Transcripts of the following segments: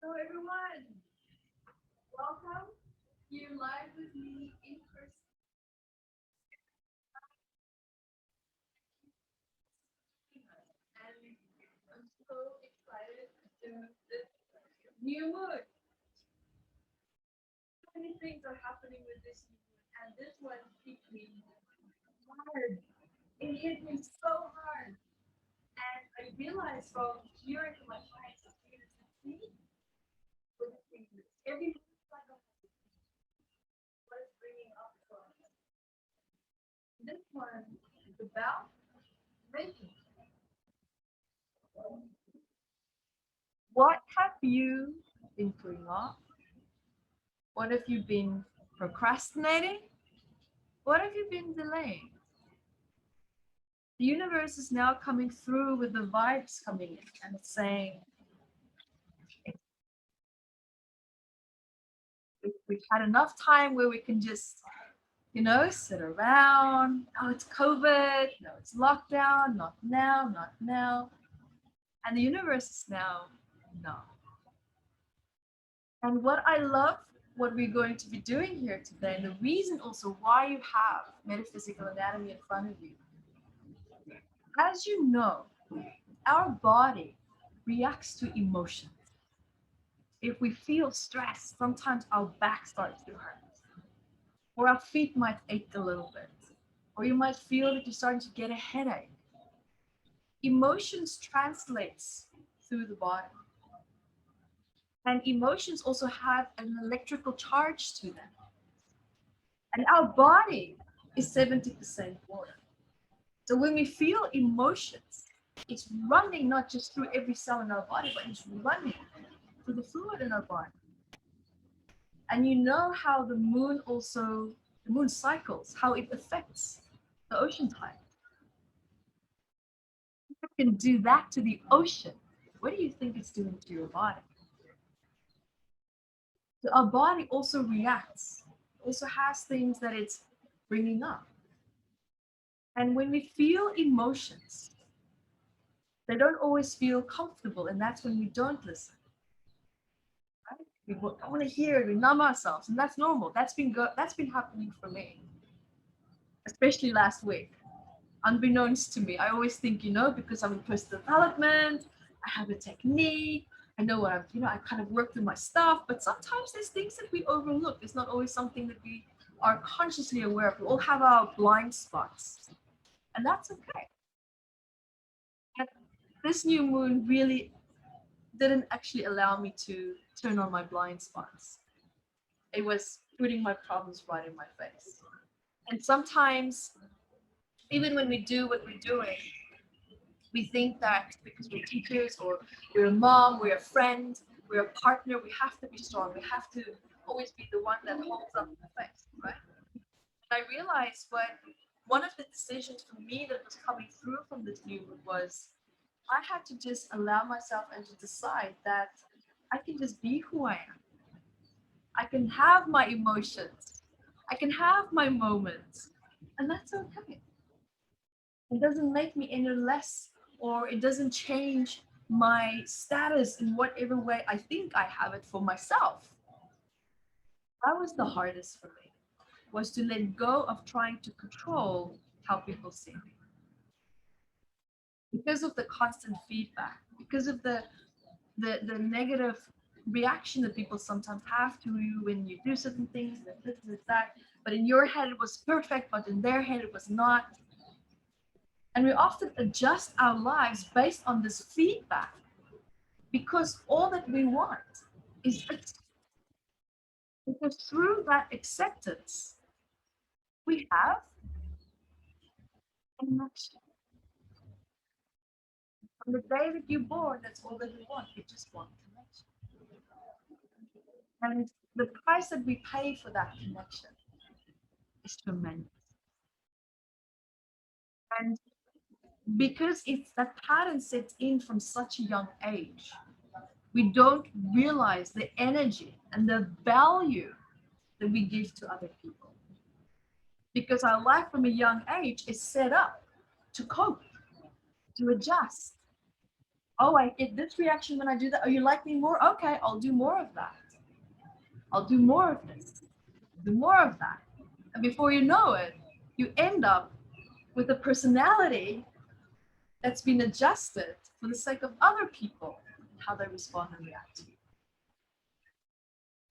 Hello everyone, welcome. You're live with me in person. And I'm so excited to this new moon. So many things are happening with this new moon, and this one hit me hard. It hit me so hard. And I realized from hearing from my clients that see what the thing is. Every cycle what is bringing up for us. This one is about making. What have you been putting off? What have you been procrastinating? What have you been delaying? The universe is now coming through with the vibes coming in, and it's saying, we've had enough time where we can just, sit around. Oh, it's COVID. No, it's lockdown. Not now, not now. And the universe is now, no. And what I love, what we're going to be doing here today, and the reason also why you have metaphysical anatomy in front of you, as you know, our body reacts to emotions. If we feel stressed, sometimes our back starts to hurt, or our feet might ache a little bit, or you might feel that you're starting to get a headache. Emotions translates through the body. And emotions also have an electrical charge to them. And our body is 70% water. So when we feel emotions, it's running not just through every cell in our body, but it's running through the fluid in our body. And you know how the moon cycles, how it affects the ocean tide. It can do that to the ocean. What do you think it's doing to your body? So our body also reacts, also has things that it's bringing up. And when we feel emotions, they don't always feel comfortable, and that's when we don't listen. Right? We don't want to hear it, we numb ourselves, and that's normal. That's been happening for me, especially last week. Unbeknownst to me, I always think, because I'm in personal development, I have a technique, I know what I kind of work through my stuff, but sometimes there's things that we overlook. It's not always something that we are consciously aware of. We all have our blind spots, and that's okay. And this new moon really didn't actually allow me to turn on my blind spots. It was putting my problems right in my face. And sometimes, even when we do what we're doing, we think that because we're teachers or we're a mom, we're a friend, we're a partner, we have to be strong. We have to always be the one that holds up the face, right? And I realized one of the decisions for me that was coming through from this new moon was I had to just allow myself and to decide that I can just be who I am. I can have my emotions. I can have my moments. And that's okay. It doesn't make me any less, or it doesn't change my status in whatever way I think I have it for myself. That was the hardest for me, was to let go of trying to control how people see me. Because of the constant feedback, because of the negative reaction that people sometimes have to you when you do certain things, and this and that, but in your head it was perfect, but in their head it was not. And we often adjust our lives based on this feedback because all that we want is because through that acceptance, we have connection. From the day that you're born, that's all that we want. We just want connection. And the price that we pay for that connection is tremendous. And because it's that pattern sets in from such a young age, we don't realize the energy and the value that we give to other people. Because our life from a young age is set up to cope, to adjust. Oh, I get this reaction when I do that. Oh, you like me more? Okay, I'll do more of that. I'll do more of this. Do more of that. And before you know it, you end up with a personality that's been adjusted for the sake of other people, how they respond and react to you.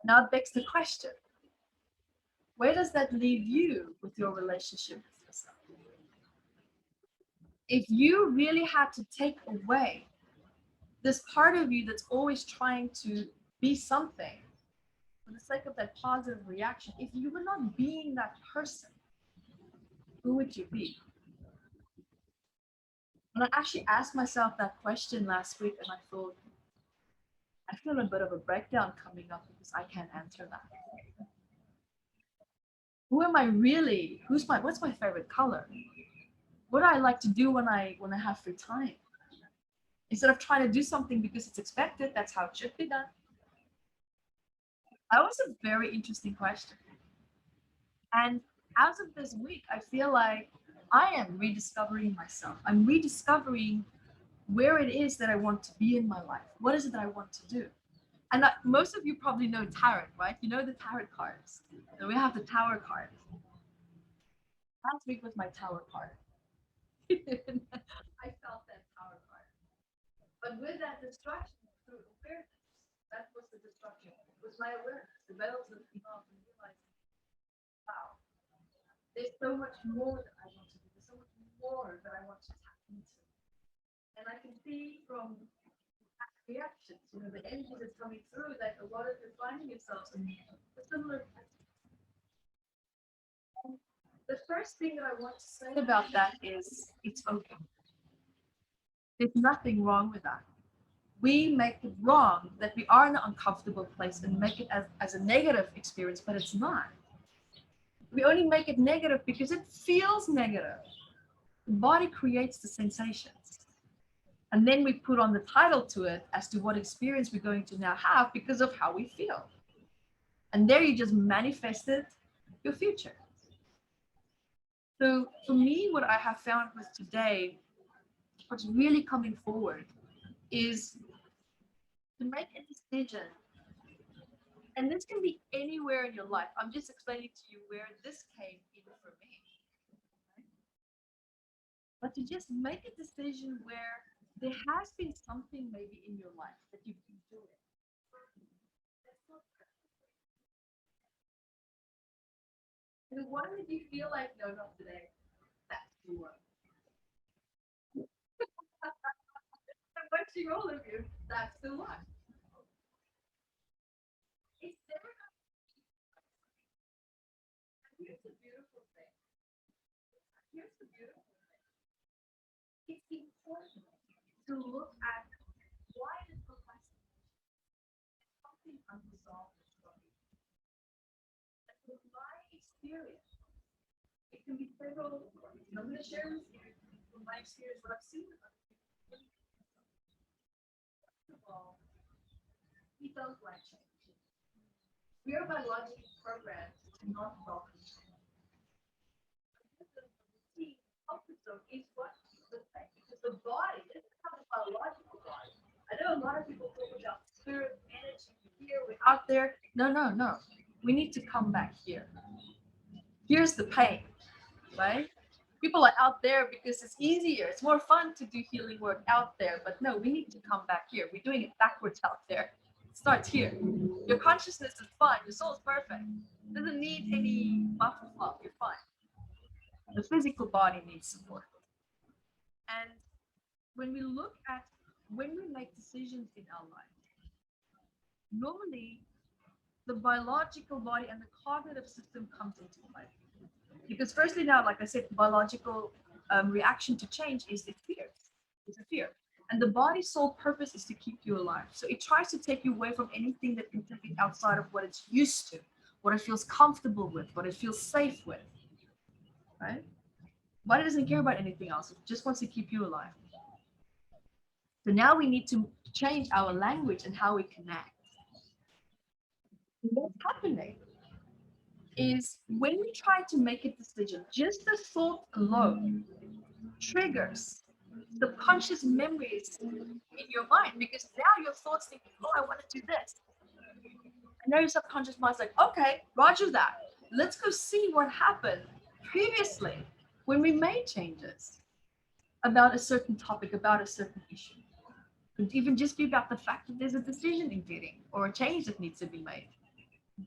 Now it begs the question, where does that leave you with your relationship with yourself? If you really had to take away this part of you that's always trying to be something for the sake of that positive reaction, if you were not being that person, who would you be? And I actually asked myself that question last week, and I thought, I feel a bit of a breakdown coming up because I can't answer that. Who am I really? What's my favorite color? What do I like to do when I have free time? Instead of trying to do something because it's expected, that's how it should be done. That was a very interesting question. And as of this week, I feel like I am rediscovering myself. I'm rediscovering where it is that I want to be in my life. What is it that I want to do? And most of you probably know tarot, right? You know the tarot cards. So we have the tower card. Last week was my tower card. I felt that tower card. But with that destruction through awareness, that was the destruction. It was my awareness. The bells that came off and realizing, wow, there's so much more that I want to do. There's so much more that I want to tap into. And I can see from reactions, the energy that's coming through, that a lot of you finding yourselves in a similar place. The first thing that I want to say about that is it's okay. There's nothing wrong with that. We make it wrong that we are in an uncomfortable place and make it as a negative experience, but it's not. We only make it negative because it feels negative. The body creates the sensations. And then we put on the title to it as to what experience we're going to now have because of how we feel. And there you just manifested your future. So for me, what I have found with today, what's really coming forward is to make a decision. And this can be anywhere in your life. I'm just explaining to you where this came in for me. But to just make a decision where there has been something maybe in your life that you've been doing. That's not and why did you feel like, no, not today? That's the one. I'm watching all of you. That's the one. It's never going to be. Here's the beautiful thing. Here's the beautiful thing. It's important to look at why is procrastination something unresolved from you. And with my experience, it can be several. I'm going to share with you from my experience what I've seen with other people. First of all, we don't like change. We are biologically programmed to not welcome change. The routine comfort zone is what the thing, because the body, this is how the biological body. I know a lot of people talk about spirit, energy, here, we're out there. No, no, no. We need to come back here. Here's the pain, right? People are out there because it's easier. It's more fun to do healing work out there. But no, we need to come back here. We're doing it backwards out there. It starts here. Your consciousness is fine. Your soul is perfect. It doesn't need any buff or fluff. You're fine. The physical body needs support. And when we look at when we make decisions in our life, normally the biological body and the cognitive system comes into play. Because firstly now, like I said, the biological reaction to change is it fears. It's a fear. And the body's sole purpose is to keep you alive. So it tries to take you away from anything that can take it outside of what it's used to, what it feels comfortable with, what it feels safe with, right? Body doesn't care about anything else. It just wants to keep you alive. So now we need to change our language and how we connect. What's happening is when we try to make a decision, just the thought alone triggers subconscious memories in your mind, because now your thoughts thinking, oh, I want to do this. And now your subconscious mind's like, okay, roger that. Let's go see what happened previously when we made changes about a certain topic, about a certain issue. It could even just be about the fact that there's a decision in getting or a change that needs to be made.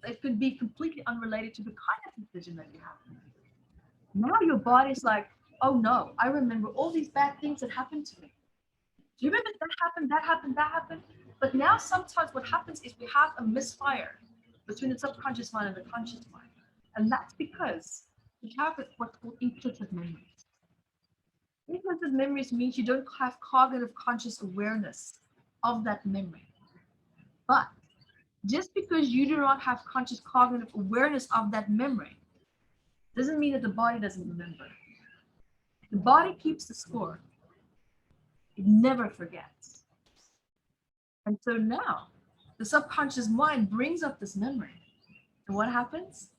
It could be completely unrelated to the kind of decision that you have. Now your body's like, oh no, I remember all these bad things that happened to me. Do you remember that happened, that happened, that happened? But now sometimes what happens is we have a misfire between the subconscious mind and the conscious mind. And that's because we have what's called implicit memories. Implicit memories means you don't have cognitive conscious awareness of that memory. But just because you do not have conscious cognitive awareness of that memory doesn't mean that the body doesn't remember. The body keeps the score. It never forgets. And so now the subconscious mind brings up this memory. And what happens?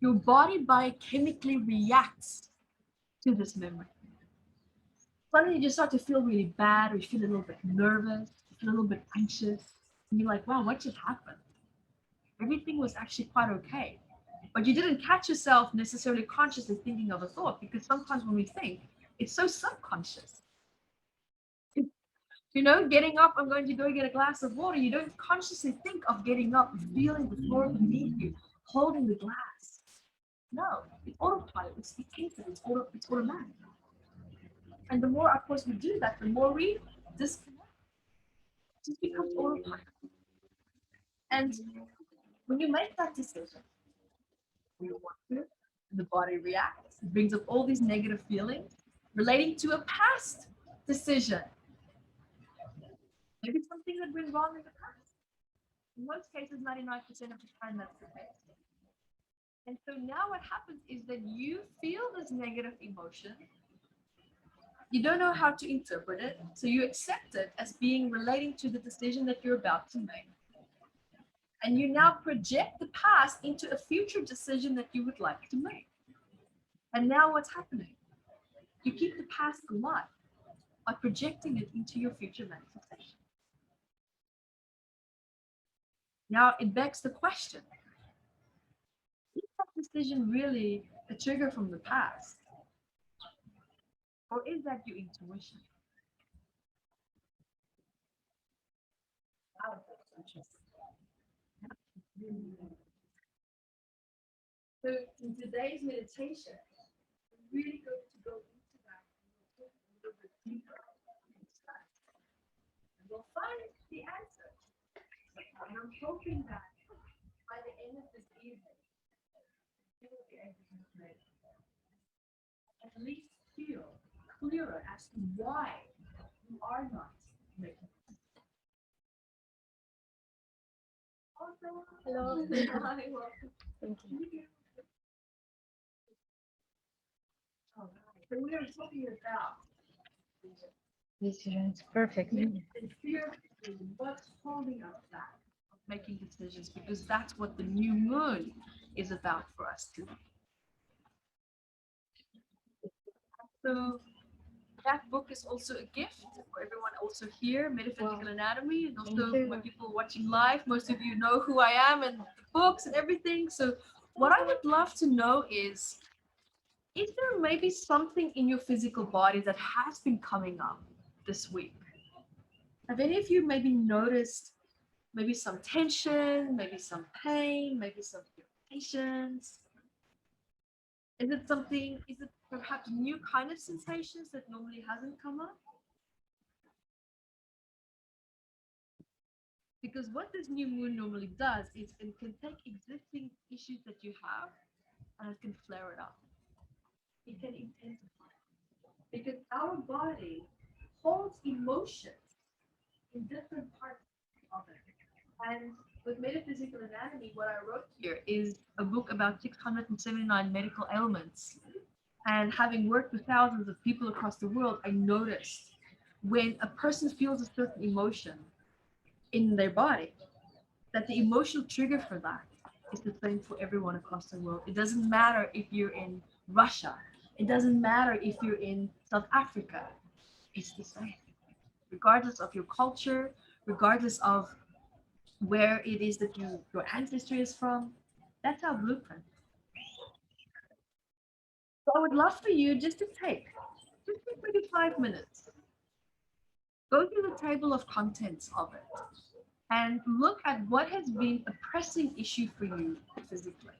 Your body biochemically reacts to this memory. Suddenly you just start to feel really bad, or you feel a little bit nervous, you feel a little bit anxious. And you're like, wow, what just happened? Everything was actually quite okay. But you didn't catch yourself necessarily consciously thinking of a thought, because sometimes when we think, it's so subconscious. You know, getting up, I'm going to go get a glass of water. You don't consciously think of getting up, feeling the floor beneath you, holding the glass. No, it's autopilot. It's instant. It's automatic. And the more, of course, we do that, the more we disconnect. It just becomes autopilot. And when you make that decision, you want to, the body reacts. It brings up all these negative feelings relating to a past decision. Maybe something that went wrong in the past. In most cases, 99% of the time, that's the case. And so now what happens is that you feel this negative emotion. You don't know how to interpret it, so you accept it as being relating to the decision that you're about to make. And you now project the past into a future decision that you would like to make. And now what's happening? You keep the past alive by projecting it into your future manifestation. Now it begs the question, is that decision really a trigger from the past? Or is that your intuition? So in today's meditation, we're really going to go into that a little bit deeper. And we'll find the answer. And I'm hoping that by the end of this evening, you will be able to at least feel clearer as to why you are not making it. Hello. Hi, welcome. Thank you. All right. So we are talking about Decisions. Perfect. and fear is what's holding us back of making decisions, because that's what the new moon is about for us today. So that book is also a gift for everyone also here, Metaphysical Anatomy, and also my people watching live. Most of you know who I am and the books and everything. So what I would love to know is there maybe something in your physical body that has been coming up this week? Have any of you maybe noticed maybe some tension, maybe some pain, maybe some irritations? Is it perhaps new kind of sensations that normally hasn't come up? Because what this new moon normally does is it can take existing issues that you have and it can flare it up. It can intensify. Because our body holds emotions in different parts of it. And with Metaphysical Anatomy, what I wrote here is a book about 679 medical ailments. And having worked with thousands of people across the world, I noticed when a person feels a certain emotion in their body, that the emotional trigger for that is the same for everyone across the world. It doesn't matter if you're in Russia. It doesn't matter if you're in South Africa. It's the same. Regardless of your culture, regardless of where it is that your ancestry is from, that's our blueprint. So I would love for you just to take maybe 5 minutes, go through the table of contents of it, and look at what has been a pressing issue for you physically.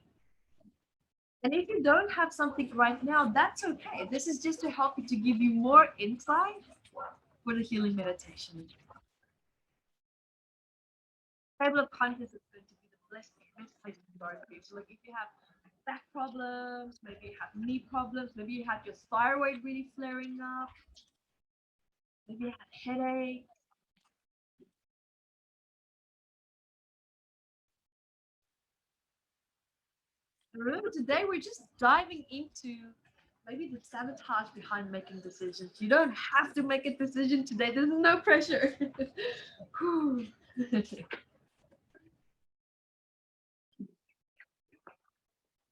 And if you don't have something right now, that's okay. This is just to help you, to give you more insight for the healing meditation. Table of contents is going to be the best place to start for you. So like if you have back problems, maybe you have knee problems, maybe you have your thyroid really flaring up, maybe you have headache. Remember, today we're just diving into maybe the sabotage behind making decisions. You don't have to make a decision today. There's no pressure.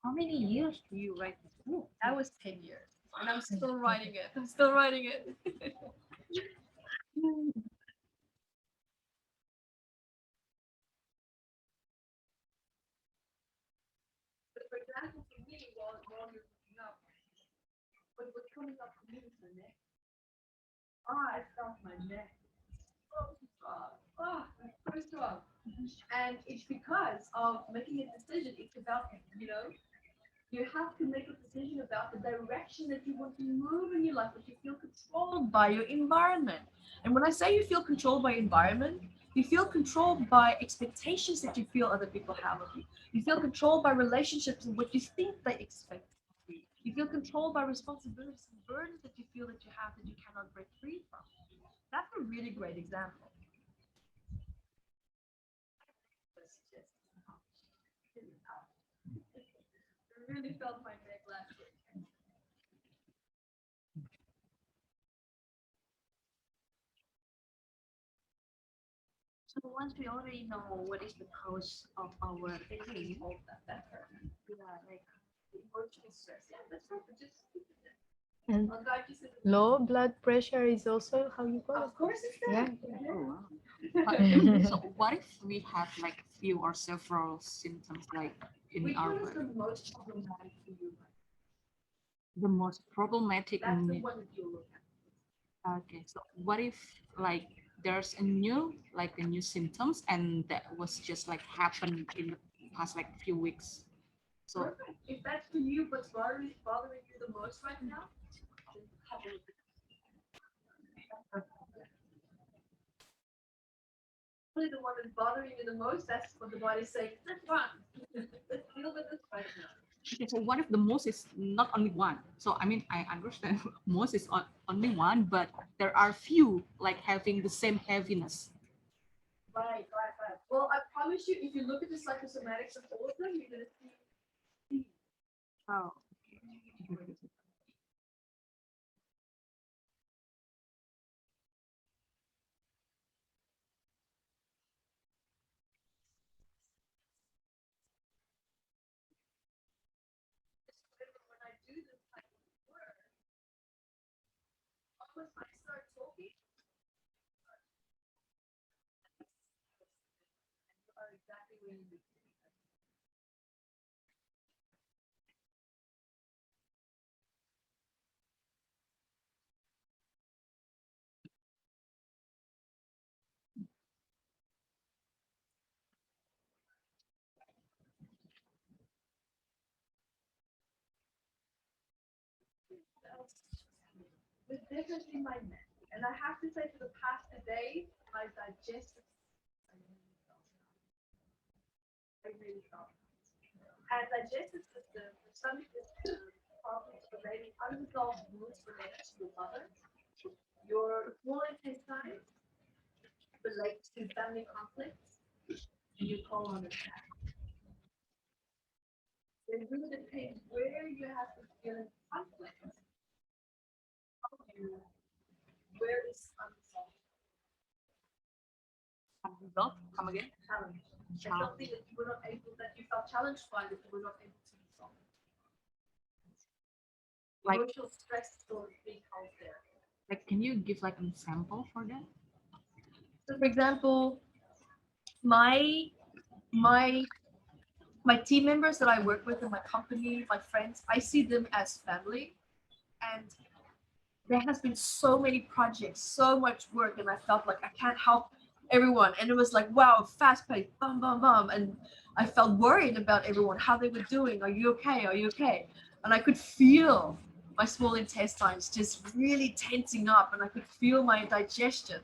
How many years do you write this book? That was 10 years. And I'm still writing it. I'm still writing it. But for example, for me, while you're looking up, what's coming up for me is the neck. I felt my neck. So strong. So strong. And it's because of making a decision. It's about, you have to make a decision about the direction that you want to move in your life, that you feel controlled by your environment. And when I say you feel controlled by environment, you feel controlled by expectations that you feel other people have of you. You feel controlled by relationships and what you think they expect of you. You feel controlled by responsibilities and burdens that you feel that you have that you cannot break free from. That's a really great example. I really felt my neck last week. So once we already know what is the cause of our pain, Better. yeah, like Emotional stress. Yeah, that's right. Just And I'll guide you through low blood pressure is also how you call it? Of course it's Yeah. there. oh wow. So what if we have like few or several symptoms like in Which our one is body? the most problematic for you? The most problematic That's the in one that you look at. okay. So what if like there's a new symptoms and that was just like happened in the past like few weeks. So Perfect. If that's for you, what's bothering you the most right now, then have a look at it. Probably the one that's bothering you the most, that's what the body's saying, that's fine. Let's deal with this right now. okay, so what if the most is not only one? So I mean I understand most is only one, but there are few like having the same heaviness. Right. Well, I promise you, if you look at the psychosomatics of all of them, you're going to see. Oh. When I do this type of work, once I start talking, you are exactly where you need to be. With definitely my neck. And I have to say, for the past day, my digestive I really felt. And digestive system, the stomach is problems relating unresolved wounds related to your mother. Your small intestine relates to family conflicts, and your colon attack. It really depends where you have to feel in conflict. You, where is unresolved Unresolved? Come again? challenge? There's something that you were not able, that you felt challenged by, that you were not able to resolve. Like Emotional stress still being held there. Like, can you give like an example for that? So for example, my my my team members that I work with in my company, my friends, I see them as family. And there has been so many projects, so much work, and I felt like I can't help everyone. And it was like, wow, fast paced, bum, bum, bum. And I felt worried about everyone, how they were doing. Are you okay? Are you okay? And I could feel my small intestines just really tensing up, and I could feel my digestion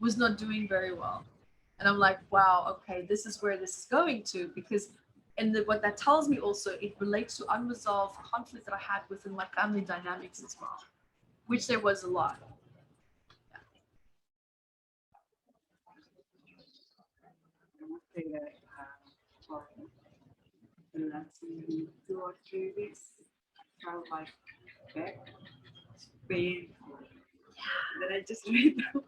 was not doing very well. And I'm like, wow, okay, this is where this is going to, because what that tells me also, it relates to unresolved conflict that I had within my family dynamics as well, which there was a lot. I must say that for the last 2 or 3 weeks, I felt like back pain. Then I just laid down.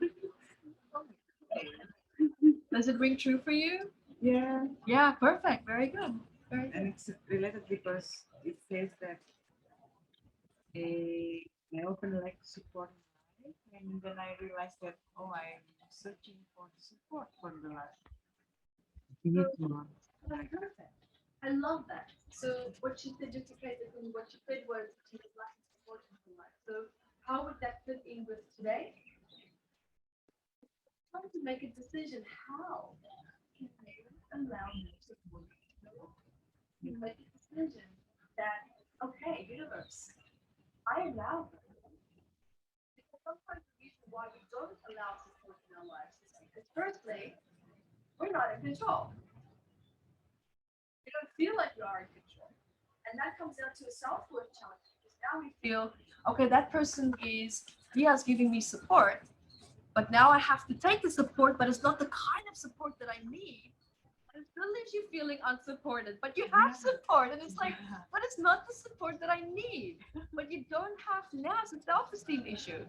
Does it ring true for you? Yeah, Yeah, perfect. Very good. Very and good. it's related because it says that I often like support in life, and then I realized that I'm searching for the support for the life. You need more. That's perfect. I love that. So what she said, just to case it, what she said was she was lacking support in her life. So how would that fit in with today? Trying to make a decision. How can I allow me to support you? You make a decision that, okay, universe, I allow them. Because sometimes the reason why we don't allow support in our lives is because firstly, we're not in control. You don't feel like you are in control. And that comes down to a self-worth challenge, because now we feel, okay, that person is giving me support, but now I have to take the support, but it's not the kind of support that I need. And it still leaves you feeling unsupported, but you have support, and it's like, but it's not the support that I need. But you don't have now. It's a self-esteem issue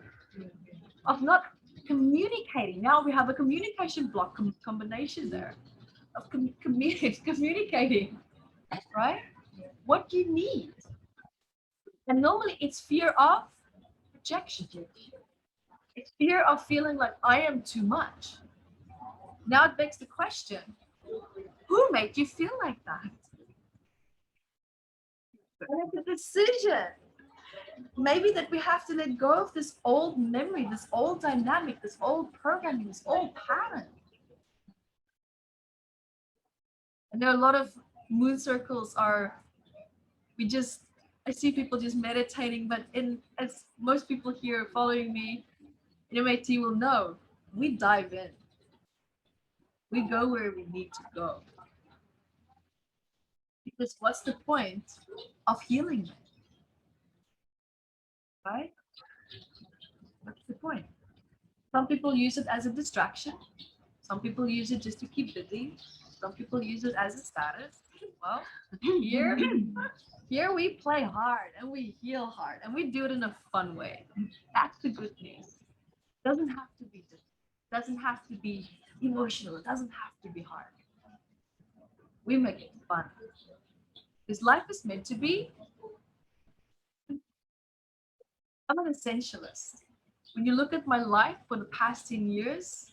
of not communicating. Now we have a communication block combination there of communicating, right? What you need. And normally it's fear of rejection. It's fear of feeling like I am too much. Now it begs the question, who made you feel like that? And it's a decision. Maybe that we have to let go of this old memory, this old dynamic, this old programming, this old pattern. And there are a lot of moon circles I see people just meditating, but as most people here following me in MAT will know, we dive in. We go where we need to go. Because what's the point of healing it? Right? What's the point? Some people use it as a distraction. Some people use it just to keep busy. Some people use it as a status. Well, here we play hard and we heal hard and we do it in a fun way. That's the good news. It doesn't have to be difficult. It doesn't have to be emotional. It doesn't have to be hard. We make it fun. Because life is meant to be. I'm an essentialist. When you look at my life for the past 10 years,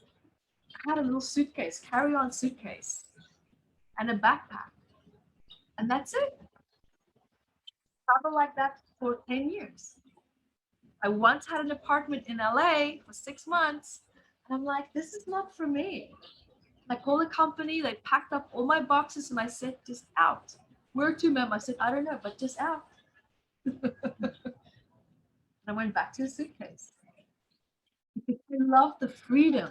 I had a little suitcase, carry-on suitcase, and a backpack. And that's it. Travel like that for 10 years. I once had an apartment in LA for 6 months, and I'm like, this is not for me. I called a company, they packed up all my boxes, and I said, just out. Where to, ma'am? I said, I don't know, but just out. And I went back to the suitcase. Because I love the freedom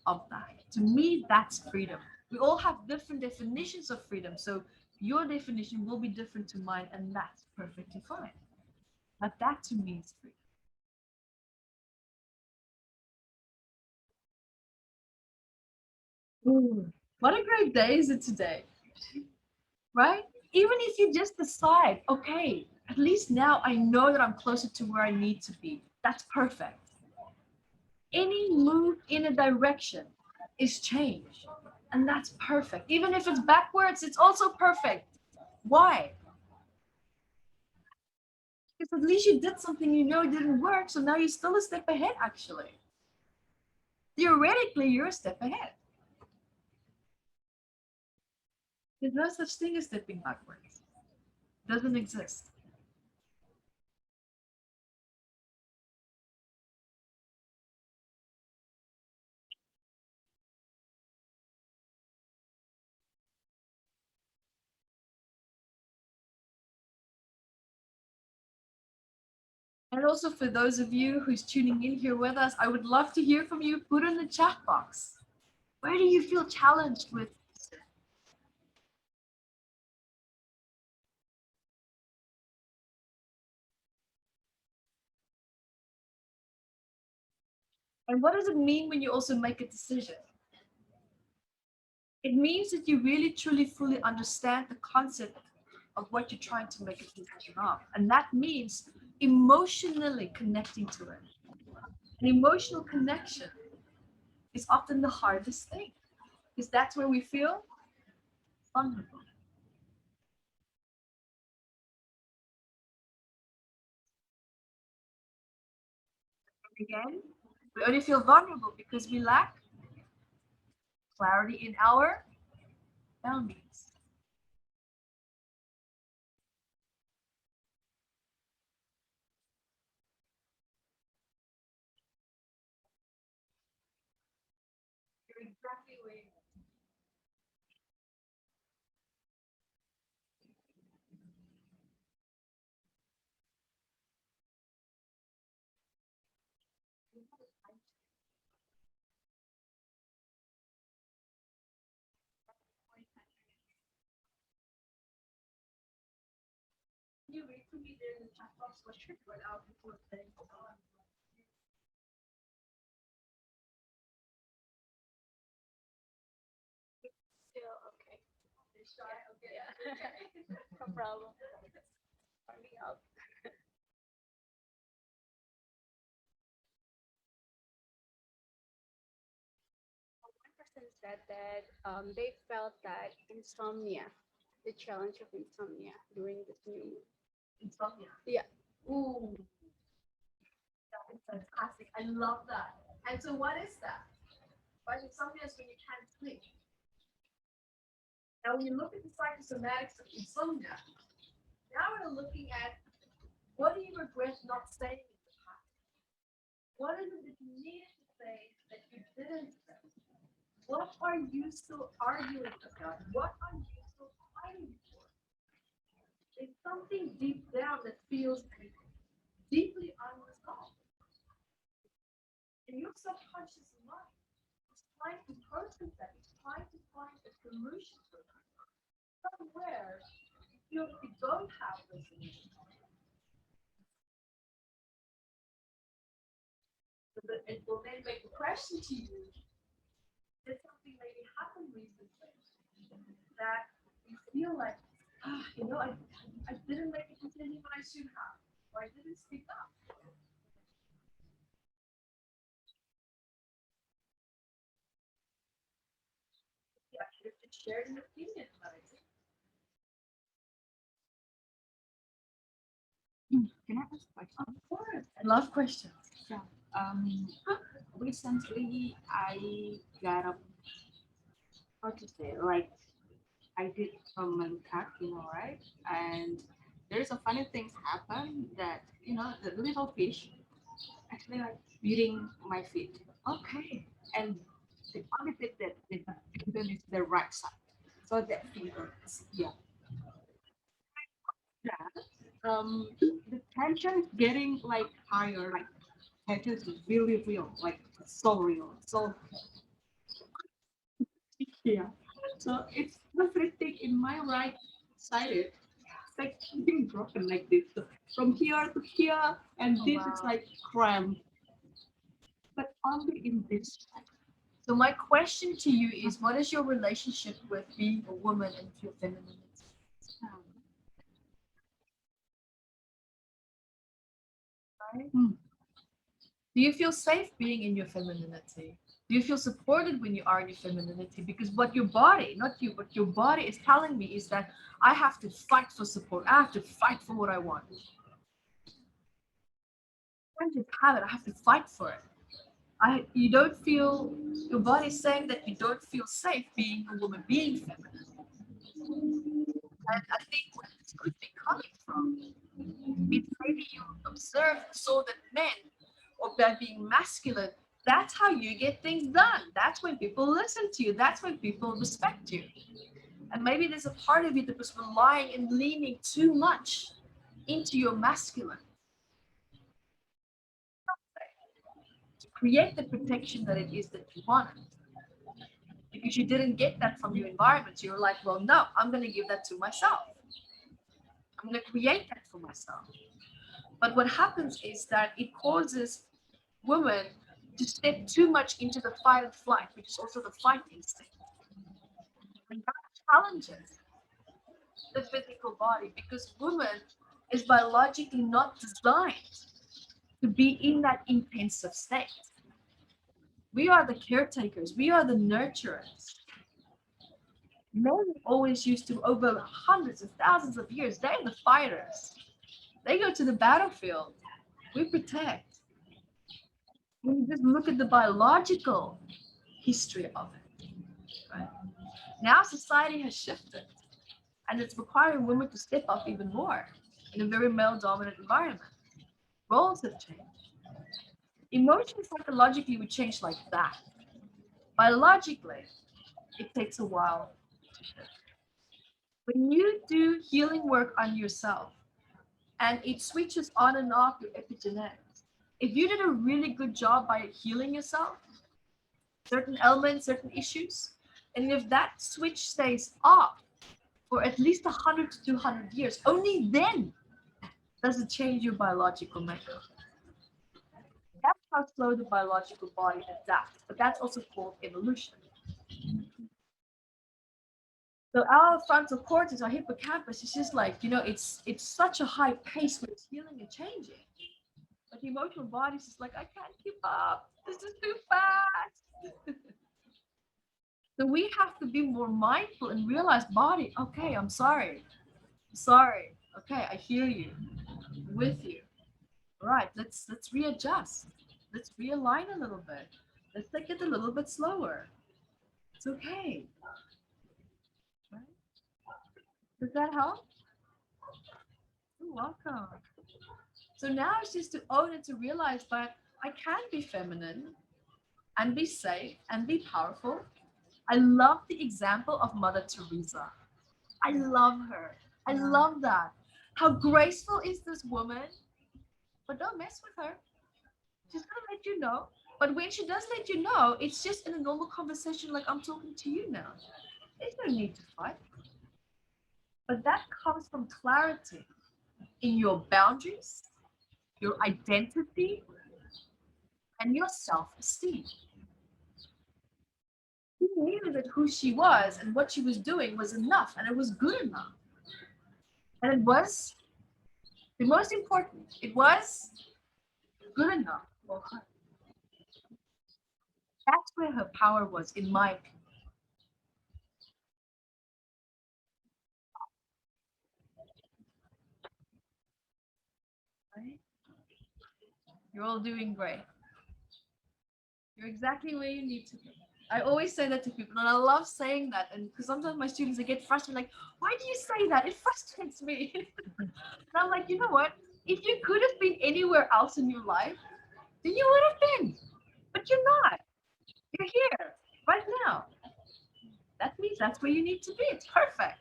of that. To me, that's freedom. We all have different definitions of freedom. So your definition will be different to mine, and that's perfectly fine. But that to me is freedom. Ooh, what a great day is it today, right? Even if you just decide, okay, at least now I know that I'm closer to where I need to be. That's perfect. Any move in a direction is change, and that's perfect. Even if it's backwards, it's also perfect. Why? Because at least you did something you know didn't work, so now you're still a step ahead, actually. Theoretically, you're a step ahead. There's no such thing as stepping backwards. It doesn't exist. And also for those of you who's tuning in here with us, I would love to hear from you. Put in the chat box. Where do you feel challenged with? And what does it mean when you also make a decision? It means that you really, truly, fully understand the concept of what you're trying to make a decision of. And that means emotionally connecting to it. An emotional connection is often the hardest thing because that's where we feel vulnerable. And again, we only feel vulnerable because we lack clarity in our boundaries. You're exactly where you Can you read for me there in the chat box what you're going out before saying? Still okay. Okay. No problem. Warming up. One person said that they felt that insomnia, the challenge of insomnia during this new moon. Insomnia. Yeah. Ooh, that is fantastic. I love that. And so what is that? Right? Insomnia is when you can't sleep. Now, when you look at the psychosomatics of insomnia, now we're looking at what do you regret not saying in the past? What is it that you needed to say that you didn't say? What are you still arguing about? What are you still fighting for? There's something deep down that feels deeply unresolved. And your subconscious mind is trying to process that. It's trying to find a solution for that. Somewhere you feel that you don't have the solution. So that it will then make the question to you, did something maybe happen recently that you feel like, I didn't make a decision when I should have, or I didn't speak up. Yeah, I should have shared an opinion about it. Can I ask a question? Of course, I love questions. Yeah. Recently I got up, how to say, like I did from my cat, right? And there's a funny thing happen that, the little fish actually like beating my feet. Okay. And the only bit that they even is the right side. So that finger, yeah. That, the tension is getting like higher, like tension is really real, like so real. So yeah. So it's everything in my right side. It's like being broken like this. So from here to here, and this is wow. like cramp. But only in this side. So my question to you is, what is your relationship with being a woman and your femininity? Um, Right? Hmm. Do you feel safe being in your femininity? Do you feel supported when you are in your femininity? Because what your body, not you, but your body is telling me is that I have to fight for support. I have to fight for what I want. can't just have it. I have to fight for it. You don't feel, your body's saying that you don't feel safe being a woman, being feminine. And I think where this could be coming from, it's maybe you observed and saw that men, or by being masculine, that's how you get things done. That's when people listen to you. That's when people respect you. And maybe there's a part of you that was relying and leaning too much into your masculine to create the protection that it is that you wanted. Because you didn't get that from your environment. You're like, well, no, I'm going to give that to myself. I'm going to create that for myself. But what happens is that it causes women to step too much into the fight and flight, which is also the fight instinct. And that challenges the physical body because woman is biologically not designed to be in that intensive state. We are the caretakers, we are the nurturers. Men always used to, over hundreds of thousands of years, they're the fighters. They go to the battlefield. We protect. When you just look at the biological history of it, right? Now society has shifted and it's requiring women to step up even more in a very male-dominant environment. Roles have changed. Emotions psychologically would change like that. Biologically, it takes a while to shift. When you do healing work on yourself and it switches on and off your epigenetics, if you did a really good job by healing yourself, certain elements, certain issues, and if that switch stays off for at least 100 to 200 years, only then does it change your biological makeup. That's how slow the biological body adapts, but that's also called evolution. So our frontal cortex, our hippocampus, is just like, it's such a high pace where it's healing and changing. But the emotional body is just like, I can't keep up. This is too fast. So we have to be more mindful and realize, body, okay, I'm sorry. Sorry. Okay, I hear you. I'm with you. All right, let's readjust. Let's realign a little bit. Let's take it a little bit slower. It's okay. Right? Does that help? You're welcome. So now it's just to own it, to realize that I can be feminine and be safe and be powerful. I love the example of Mother Teresa. I love her. I love that. How graceful is this woman? But don't mess with her. She's gonna let you know. But when she does let you know, it's just in a normal conversation like I'm talking to you now. There's no need to fight. But that comes from clarity in your boundaries, your identity, and your self-esteem. She knew that who she was and what she was doing was enough, and it was good enough. And it was the most important. It was good enough for her. That's where her power was, in my opinion. Right? You're all doing great. You're exactly where you need to be. I always say that to people, and I love saying that. And because sometimes my students, they get frustrated, like, why do you say that? It frustrates me. And I'm like, you know what? If you could have been anywhere else in your life, then you would have been. But you're not. You're here right now. That means that's where you need to be. It's perfect.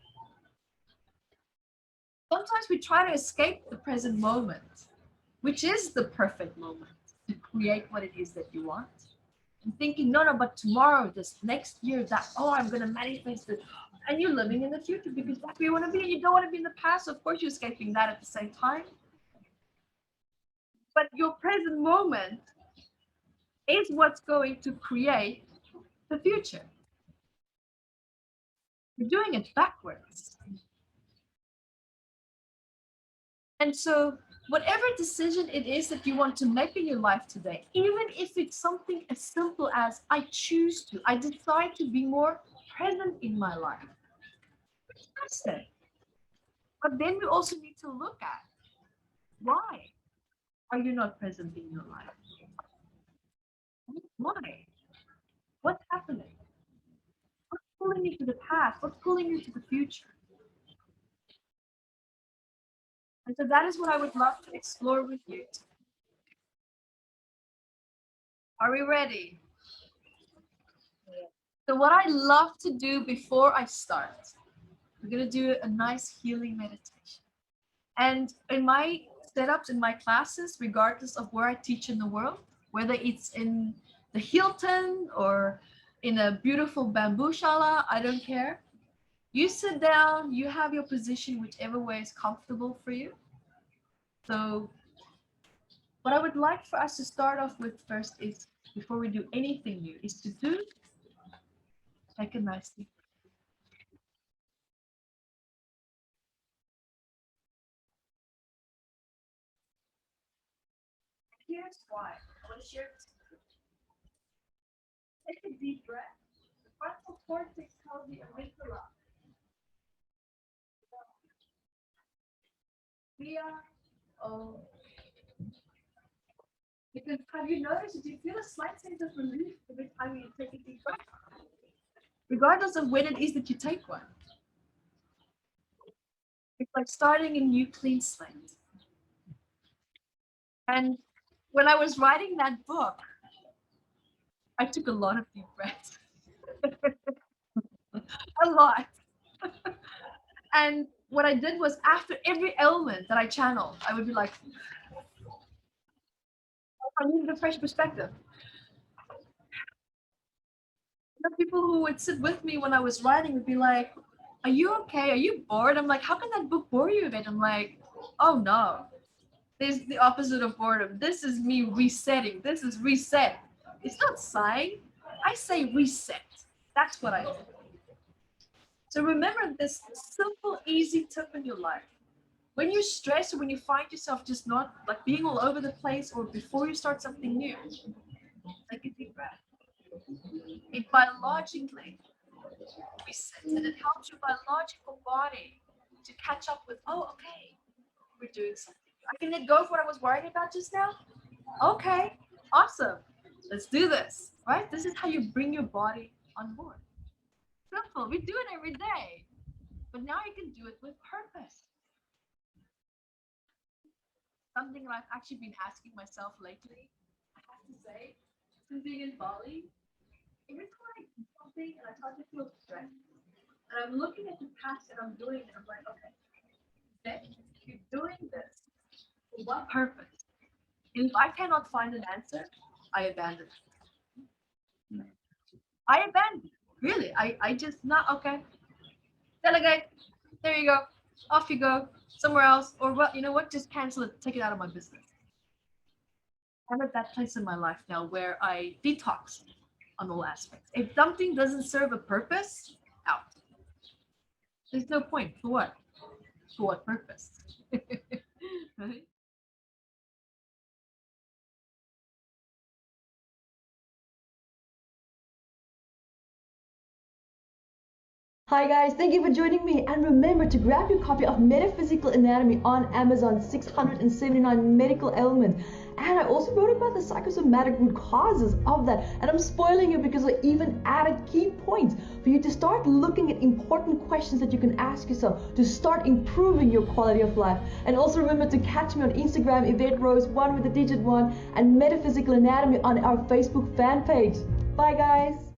Sometimes we try to escape the present moment, which is the perfect moment to create what it is that you want. And thinking, no, but tomorrow, this next year, that, I'm going to manifest it. And you're living in the future because that's where you want to be. And you don't want to be in the past. Of course, you're escaping that at the same time. But your present moment is what's going to create the future. You're doing it backwards. And so whatever decision it is that you want to make in your life today, even if it's something as simple as I decide to be more present in my life. That's it. But then we also need to look at why. are you not present in your life? Why? What's happening? What's pulling you to the past? What's pulling you to the future? And so that is what I would love to explore with you. Are we ready? So what I love to do before I start, we're going to do a nice healing meditation. And in my setups, in my classes, regardless of where I teach in the world, whether it's in the Hilton or in a beautiful bamboo shala, I don't care. You sit down, you have your position, whichever way is comfortable for you. So what I would like for us to start off with first is, before we do anything new, is to take a nice deep breath. Here's why. I want to share this with you. Take a deep breath. The frontal cortex tells the amygdala. We are, oh, because have you noticed that you feel a slight sense of relief every time you take a deep breath? Regardless of when it is that you take one. It's like starting a new clean slate. And when I was writing that book, I took a lot of deep breaths. A lot. And what I did was, after every element that I channeled, I would be like, I needed a fresh perspective. The people who would sit with me when I was writing would be like, are you okay? Are you bored? I'm like, how can that book bore you a bit? I'm like, oh no. There's the opposite of boredom. This is me resetting. This is reset. It's not sighing. I say reset. That's what I do. So remember this simple, easy tip in your life. When you're stressed or when you find yourself just not like being all over the place, or before you start something new, take a deep breath. It biologically resets, and it helps your biological body to catch up with, oh, okay, we're doing something. I can let go of what I was worried about just now. Okay, awesome. Let's do this, right? This is how you bring your body on board. Simple. We do it every day, but now you can do it with purpose. Something that I've actually been asking myself lately, I have to say, since being in Bali, every time I do something and I start to feel stressed, and I'm looking at the past and I'm doing it, I'm like, okay, you're doing this for what purpose? And if I cannot find an answer, I abandon it. I abandon it. Really. I just not okay. Delegate. There you go. Off you go. Somewhere else. Or what, you know what? Just cancel it. Take it out of my business. I'm at that place in my life now where I detox on all aspects. If something doesn't serve a purpose, out. There's no point. For what? For what purpose? Right? Hi guys, thank you for joining me, and remember to grab your copy of Metaphysical Anatomy on Amazon, 679 medical elements. And I also wrote about the psychosomatic root causes of that, and I'm spoiling it because I even added key points for you to start looking at important questions that you can ask yourself to start improving your quality of life. And also remember to catch me on Instagram, Evette Rose, 1 with the digit 1, and Metaphysical Anatomy on our Facebook fan page. Bye guys!